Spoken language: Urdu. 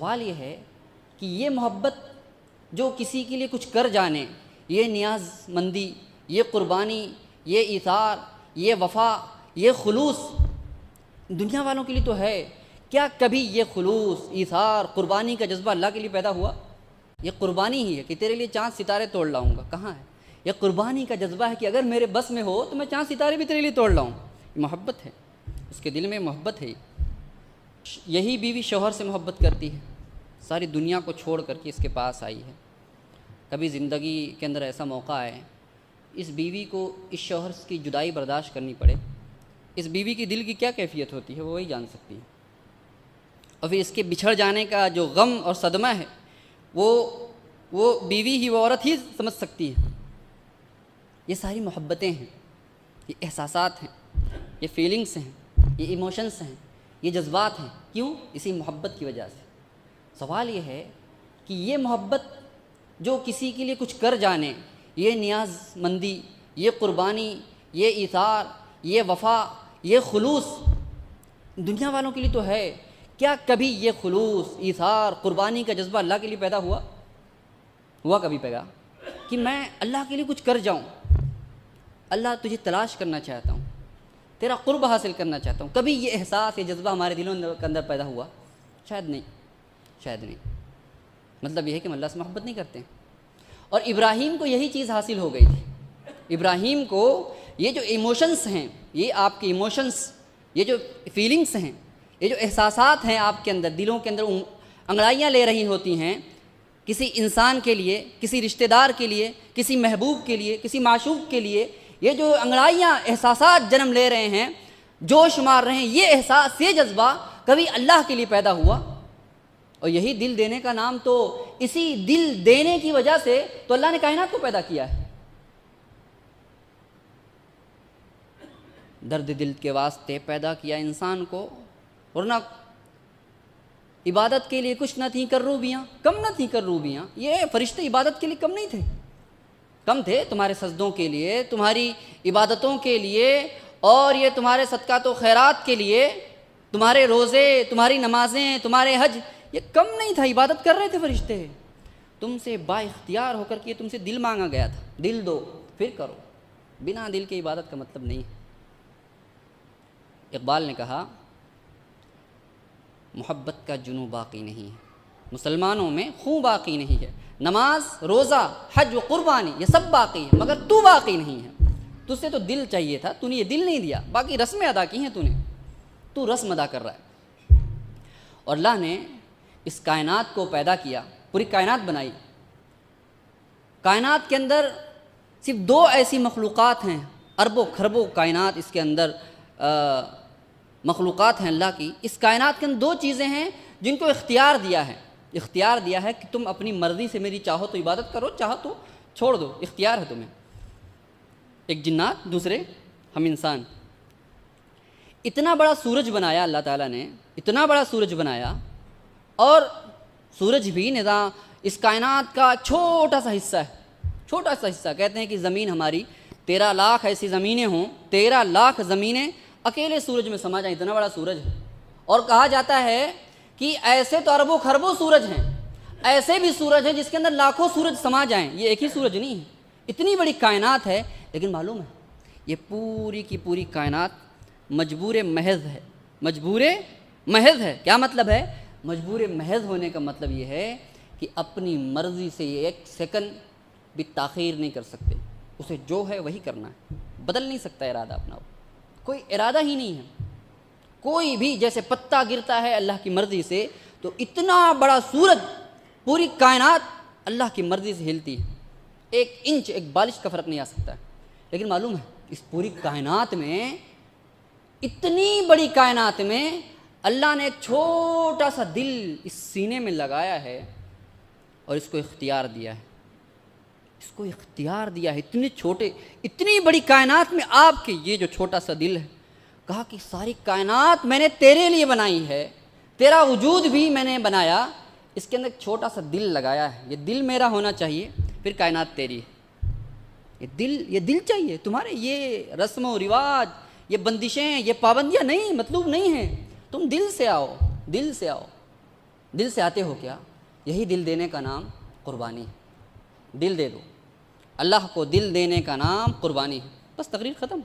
سوال یہ ہے کہ یہ محبت جو کسی کے لیے کچھ کر جانے، یہ نیاز مندی، یہ قربانی، یہ ایثار، یہ وفا، یہ خلوص دنیا والوں کے لیے تو ہے، کیا کبھی یہ خلوص، ایثار، قربانی کا جذبہ اللہ کے لیے پیدا ہوا؟ یہ قربانی ہی ہے کہ تیرے لیے چاند ستارے توڑ لاؤں گا، کہاں ہے؟ یہ قربانی کا جذبہ ہے کہ اگر میرے بس میں ہو تو میں چاند ستارے بھی تیرے لیے توڑ لاؤں۔ یہ محبت ہے، اس کے دل میں محبت ہے۔ یہی بیوی شوہر سے محبت کرتی ہے، ساری دنیا کو چھوڑ کر کے اس کے پاس آئی ہے۔ کبھی زندگی کے اندر ایسا موقع آئے اس بیوی کو اس شوہر کی جدائی برداشت کرنی پڑے، اس بیوی کی دل کی کیا کیفیت ہوتی ہے وہ وہی جان سکتی ہے۔ اور پھر اس کے بچھڑ جانے کا جو غم اور صدمہ ہے وہ بیوی ہی، وہ عورت ہی سمجھ سکتی ہے۔ یہ ساری محبتیں ہیں، یہ احساسات ہیں، یہ فیلنگس ہیں، یہ ایموشنس ہیں، یہ جذبات ہیں۔ کیوں؟ اسی محبت کی وجہ سے۔ سوال یہ ہے کہ یہ محبت جو کسی کے لیے کچھ کر جانے، یہ نیاز مندی، یہ قربانی، یہ ایثار، یہ وفا، یہ خلوص دنیا والوں کے لیے تو ہے، کیا کبھی یہ خلوص، ایثار، قربانی کا جذبہ اللہ کے لیے پیدا ہوا کبھی پیدا کہ میں اللہ کے لیے کچھ کر جاؤں، اللہ تجھے تلاش کرنا چاہتا ہوں، تیرا قرب حاصل کرنا چاہتا ہوں؟ کبھی یہ احساس، یہ جذبہ ہمارے دلوں کے اندر پیدا ہوا؟ شاید نہیں۔ مطلب یہ ہے کہ ہم اللہ سے محبت نہیں کرتے۔ اور ابراہیم کو یہی چیز حاصل ہو گئی تھی۔ ابراہیم کو یہ جو ایموشنس ہیں، یہ آپ کے ایموشنس، یہ جو فیلنگس ہیں، یہ جو احساسات ہیں آپ کے اندر، دلوں کے اندر انگڑائیاں لے رہی ہوتی ہیں کسی انسان کے لیے، کسی رشتہ دار کے لیے، کسی محبوب کے لیے، کسی معشوق کے لیے، یہ جو انگڑائیاں، احساسات جنم لے رہے ہیں، جوش مار رہے ہیں، یہ احساس، یہ جذبہ کبھی اللہ کے لیے پیدا ہوا؟ اور یہی دل دینے کا نام تو، اسی دل دینے کی وجہ سے تو اللہ نے کائنات کو پیدا کیا ہے۔ درد دل کے واسطے پیدا کیا انسان کو، ورنہ عبادت کے لیے کچھ نہ تھیں کروبیاں، کم نہ تھیں کروبیاں۔ یہ فرشتے عبادت کے لیے کم نہیں تھے، کم تھے تمہارے سجدوں کے لیے، تمہاری عبادتوں کے لیے، اور یہ تمہارے صدقات و خیرات کے لیے، تمہارے روزے، تمہاری نمازیں، تمہارے حج، یہ کم نہیں تھا، عبادت کر رہے تھے فرشتے۔ تم سے با اختیار ہو کر کے تم سے دل مانگا گیا تھا، دل دو پھر کرو، بنا دل کے عبادت کا مطلب نہیں ہے۔ اقبال نے کہا محبت کا جنوں باقی نہیں ہے، مسلمانوں میں خون باقی نہیں ہے، نماز، روزہ، حج و قربانی یہ سب باقی ہے، مگر تو باقی نہیں ہے۔ تجھ سے تو دل چاہیے تھا، تو نے یہ دل نہیں دیا، باقی رسمیں ادا کی ہیں تو رسم ادا کر رہا ہے۔ اور اللہ نے اس کائنات کو پیدا کیا، پوری کائنات بنائی۔ کائنات کے اندر صرف دو ایسی مخلوقات ہیں، اربوں خربوں کائنات اس کے اندر مخلوقات ہیں اللہ کی۔ اس کائنات کے اندر دو چیزیں ہیں جن کو اختیار دیا ہے کہ تم اپنی مرضی سے میری چاہو تو عبادت کرو، چاہو تو چھوڑ دو، اختیار ہے تمہیں۔ ایک جنات، دوسرے ہم انسان۔ اتنا بڑا سورج بنایا اللہ تعالیٰ نے، اتنا بڑا سورج بنایا، اور سورج بھی نظام اس کائنات کا چھوٹا سا حصہ ہے، چھوٹا سا حصہ۔ کہتے ہیں کہ زمین ہماری 13 لاکھ ایسی زمینیں ہوں، 13 لاکھ زمینیں اکیلے سورج میں سما جائیں، اتنا بڑا سورج ہے۔ اور کہا جاتا ہے کہ ایسے تو اربوں خربوں سورج ہیں، ایسے بھی سورج ہیں جس کے اندر لاکھوں سورج سما جائیں، یہ ایک ہی سورج نہیں ہے، اتنی بڑی کائنات ہے۔ لیکن معلوم ہے یہ پوری کی پوری کائنات مجبور محض ہے، مجبور محض ہے۔ کیا مطلب ہے؟ مجبور محض ہونے کا مطلب یہ ہے کہ اپنی مرضی سے یہ ایک سیکنڈ بھی تاخیر نہیں کر سکتے، اسے جو ہے وہی کرنا ہے، بدل نہیں سکتا ارادہ اپنا، کوئی ارادہ ہی نہیں ہے کوئی بھی۔ جیسے پتا گرتا ہے اللہ کی مرضی سے، تو اتنا بڑا سورج، پوری کائنات اللہ کی مرضی سے ہلتی ہے، ایک انچ، ایک بالش کا فرق نہیں آ سکتا۔ لیکن معلوم ہے اس پوری کائنات میں، اتنی بڑی کائنات میں اللہ نے ایک چھوٹا سا دل اس سینے میں لگایا ہے اور اس کو اختیار دیا ہے، اس کو اختیار دیا ہے۔ اتنی بڑی کائنات میں آپ کے یہ جو چھوٹا سا دل ہے، کہا کہ ساری کائنات میں نے تیرے لیے بنائی ہے، تیرا وجود بھی میں نے بنایا، اس کے اندر ایک چھوٹا سا دل لگایا ہے، یہ دل میرا ہونا چاہیے، پھر کائنات تیری ہے۔ یہ دل چاہیے تمہارے، یہ رسم و رواج، یہ بندشیں، یہ پابندیاں نہیں، مطلوب نہیں ہیں، تم دل سے آؤ، دل سے آؤ۔ دل سے آتے ہو کیا؟ یہی دل دینے کا نام قربانی ہے۔ دل دے دو، اللہ کو دل دینے کا نام قربانی ہے۔ بس تقریر ختم۔